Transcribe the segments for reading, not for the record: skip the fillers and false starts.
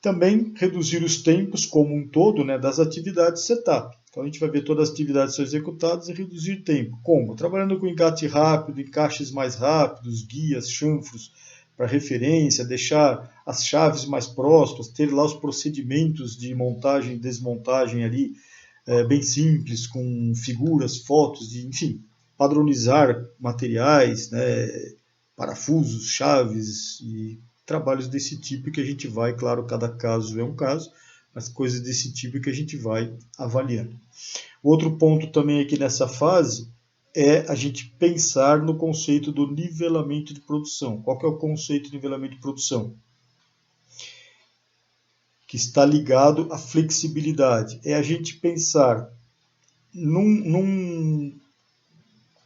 Também reduzir os tempos como um todo, né, das atividades setup. Então a gente vai ver todas as atividades são executadas e reduzir tempo. Como? Trabalhando com engate rápido, encaixes mais rápidos, guias, chanfros para referência, deixar as chaves mais próximas, ter lá os procedimentos de montagem e desmontagem ali bem simples, com figuras, fotos, enfim, padronizar materiais, né, parafusos, chaves e trabalhos desse tipo que a gente vai, claro, cada caso é um caso, mas coisas desse tipo que a gente vai avaliando. Outro ponto também aqui nessa fase é a gente pensar no conceito do nivelamento de produção. Qual que é o conceito de nivelamento de produção? Que está ligado à flexibilidade. É a gente pensar num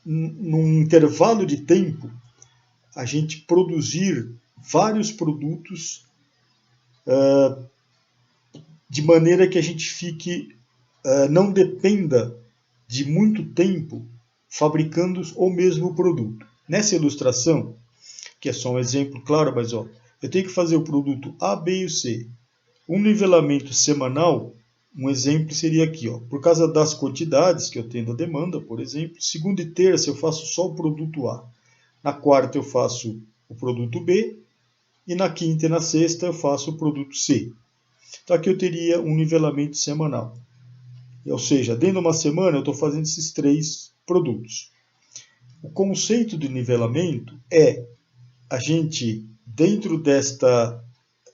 intervalo de tempo, a gente produzir vários produtos de maneira que a gente não dependa de muito tempo fabricando o mesmo produto. Nessa ilustração, que é só um exemplo claro, mas eu tenho que fazer o produto A, B e C. Um nivelamento semanal, um exemplo seria aqui, por causa das quantidades que eu tenho da demanda, por exemplo, segunda e terça eu faço só o produto A, na quarta eu faço o produto B e na quinta e na sexta eu faço o produto C. Então aqui eu teria um nivelamento semanal. Ou seja, dentro de uma semana eu estou fazendo esses 3 produtos. O conceito de nivelamento é a gente, dentro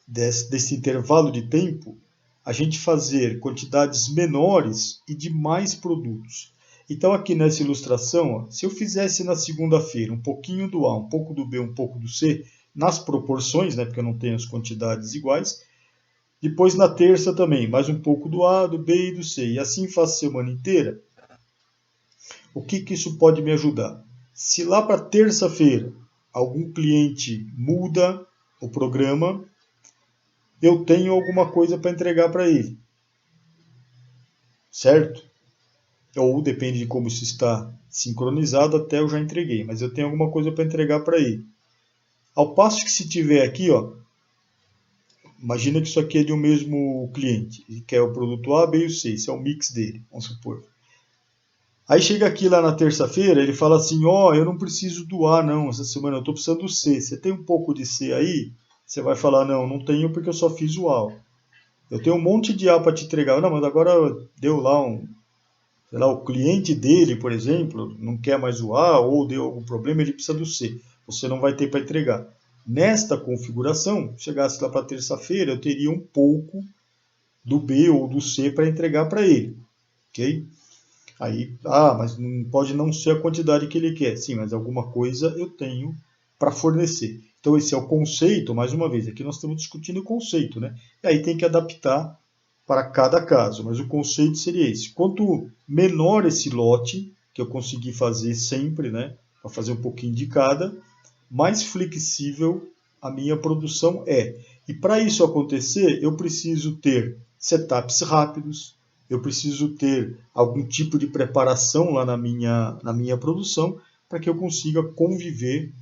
desse intervalo de tempo, a gente fazer quantidades menores e de mais produtos. Então aqui nessa ilustração, se eu fizesse na segunda-feira um pouquinho do A, um pouco do B, um pouco do C, nas proporções, né, porque eu não tenho as quantidades iguais, depois na terça também, mais um pouco do A, do B e do C, e assim faço a semana inteira, o que isso pode me ajudar? Se lá para terça-feira algum cliente muda o programa, eu tenho alguma coisa para entregar para ele. Certo? Ou depende de como isso está sincronizado, até eu já entreguei, mas eu tenho alguma coisa para entregar para ele. Ao passo que se tiver aqui, imagina que isso aqui é de um mesmo cliente, ele quer o produto A, B e o C, esse é o mix dele, vamos supor. Aí chega aqui lá na terça-feira, ele fala assim, eu não preciso do A não, essa semana eu estou precisando do C, você tem um pouco de C aí? Você vai falar, não tenho porque eu só fiz o A. Eu tenho um monte de A para te entregar. Não, mas agora deu lá o cliente dele, por exemplo, não quer mais o A ou deu algum problema, ele precisa do C. Você não vai ter para entregar. Nesta configuração, chegasse lá para terça-feira, eu teria um pouco do B ou do C para entregar para ele. Ok? Aí, mas não pode não ser a quantidade que ele quer. Sim, mas alguma coisa eu tenho para fornecer. Então esse é o conceito, mais uma vez, aqui nós estamos discutindo o conceito, né? E aí tem que adaptar para cada caso, mas o conceito seria esse. Quanto menor esse lote, que eu conseguir fazer sempre, né? Para fazer um pouquinho de cada, mais flexível a minha produção é. E para isso acontecer, eu preciso ter setups rápidos, eu preciso ter algum tipo de preparação lá na minha produção para que eu consiga conviver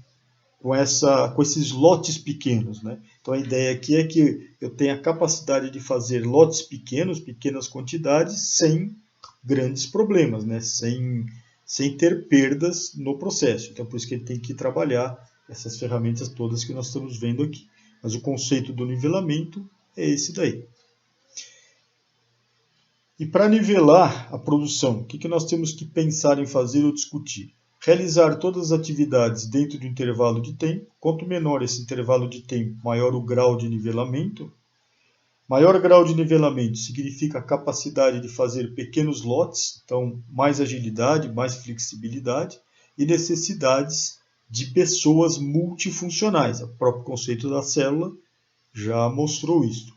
com esses lotes pequenos. Né? Então a ideia aqui é que eu tenha a capacidade de fazer lotes pequenos, pequenas quantidades, sem grandes problemas, né? sem ter perdas no processo. Então por isso que ele tem que trabalhar essas ferramentas todas que nós estamos vendo aqui. Mas o conceito do nivelamento é esse daí. E para nivelar a produção, o que nós temos que pensar em fazer ou discutir? Realizar todas as atividades dentro do intervalo de tempo. Quanto menor esse intervalo de tempo, maior o grau de nivelamento. Maior grau de nivelamento significa a capacidade de fazer pequenos lotes, então mais agilidade, mais flexibilidade e necessidades de pessoas multifuncionais. O próprio conceito da célula já mostrou isso.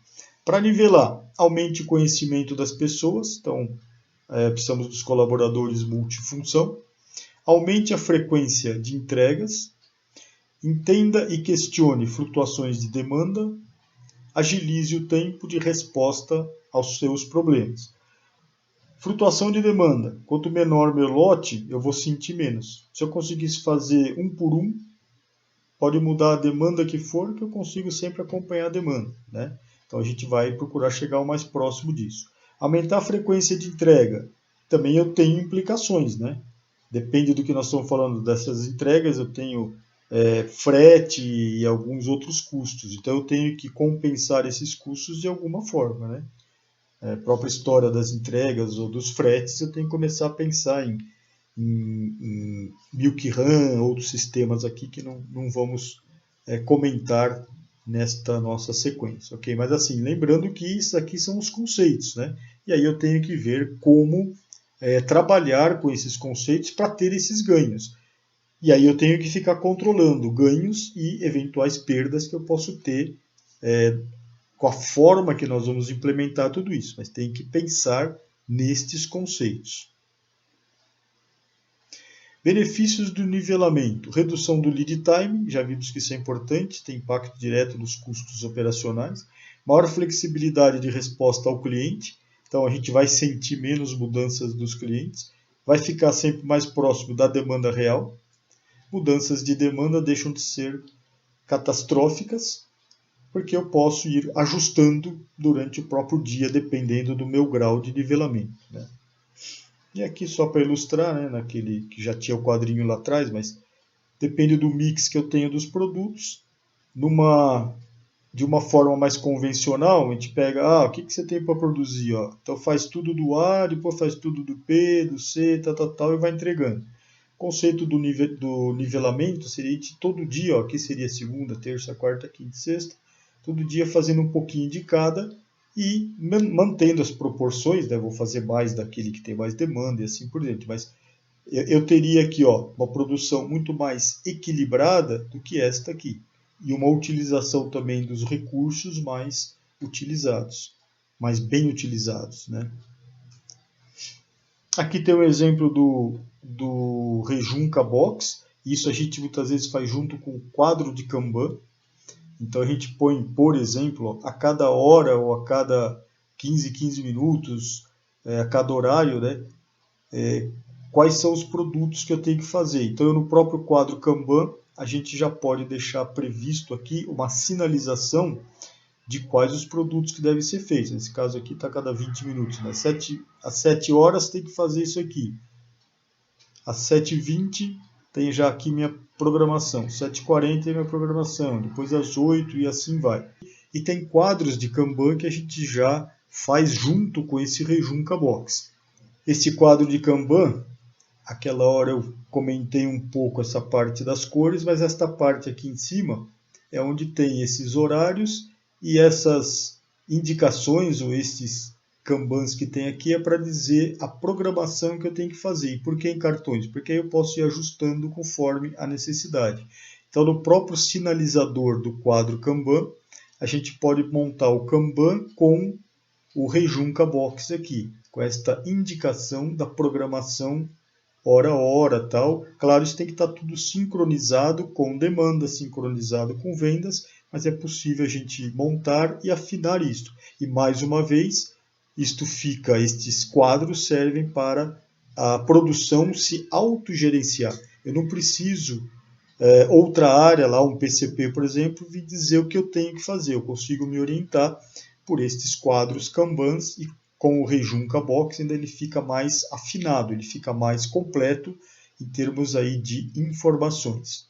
Para nivelar, aumente o conhecimento das pessoas, então precisamos dos colaboradores multifunção. Aumente a frequência de entregas, entenda e questione flutuações de demanda, agilize o tempo de resposta aos seus problemas. Flutuação de demanda. Quanto menor meu lote, eu vou sentir menos. Se eu conseguisse fazer um por um, pode mudar a demanda que for, que eu consigo sempre acompanhar a demanda. Né? Então a gente vai procurar chegar o mais próximo disso. Aumentar a frequência de entrega. Também eu tenho implicações, né? Depende do que nós estamos falando dessas entregas, eu tenho frete e alguns outros custos. Então eu tenho que compensar esses custos de alguma forma, né? A própria história das entregas ou dos fretes, eu tenho que começar a pensar em Milk Run, outros sistemas aqui que não vamos comentar nesta nossa sequência, ok? Mas assim, lembrando que isso aqui são os conceitos, né? E aí eu tenho que ver como trabalhar com esses conceitos para ter esses ganhos. E aí eu tenho que ficar controlando ganhos e eventuais perdas que eu posso ter com a forma que nós vamos implementar tudo isso. Mas tem que pensar nestes conceitos. Benefícios do nivelamento. Redução do lead time, já vimos que isso é importante, tem impacto direto nos custos operacionais. Maior flexibilidade de resposta ao cliente, então a gente vai sentir menos mudanças dos clientes. Vai ficar sempre mais próximo da demanda real. Mudanças de demanda deixam de ser catastróficas, porque eu posso ir ajustando durante o próprio dia, dependendo do meu grau de nivelamento, né? E aqui só para ilustrar, né, naquele que já tinha o quadrinho lá atrás, mas depende do mix que eu tenho dos produtos. De uma forma mais convencional, a gente pega, o que você tem para produzir? Ó? Então faz tudo do A, depois faz tudo do P, do C, tal, e vai entregando. O conceito do nivelamento seria de todo dia, aqui seria segunda, terça, quarta, quinta e sexta, todo dia fazendo um pouquinho de cada, e mantendo as proporções, né? Vou fazer mais daquele que tem mais demanda e assim por diante. Mas eu teria aqui uma produção muito mais equilibrada do que esta aqui. E uma utilização também dos recursos mais utilizados, mais bem utilizados, né? Aqui tem um exemplo do Rejunca Box. Isso a gente muitas vezes faz junto com o quadro de Kanban. Então a gente põe, por exemplo, a cada hora ou a cada 15 minutos, a cada horário, né, quais são os produtos que eu tenho que fazer. Então no próprio quadro Kanban, a gente já pode deixar previsto aqui uma sinalização de quais os produtos que devem ser feitos. Nesse caso aqui está a cada 20 minutos. Né? Às 7 horas tem que fazer isso aqui. Às 7h20 tem já aqui minha programação. 7h40 é minha programação. Depois às 8 e assim vai. E tem quadros de Kanban que a gente já faz junto com esse Rejunca Box. Esse quadro de Kanban, aquela hora eu comentei um pouco essa parte das cores, mas esta parte aqui em cima é onde tem esses horários e essas indicações ou esses Kanbans que tem aqui é para dizer a programação que eu tenho que fazer. E por que em cartões? Porque aí eu posso ir ajustando conforme a necessidade. Então, no próprio sinalizador do quadro Kanban, a gente pode montar o Kanban com o Rejunca Box aqui, com esta indicação da programação hora a hora, tal. Claro, isso tem que estar tudo sincronizado com demanda, sincronizado com vendas, mas é possível a gente montar e afinar isto. E mais uma vez, estes quadros servem para a produção se autogerenciar. Eu não preciso outra área, lá um PCP, por exemplo, vir dizer o que eu tenho que fazer. Eu consigo me orientar por estes quadros Kanbans e com o Rejunca Box ainda ele fica mais afinado, ele fica mais completo em termos aí de informações.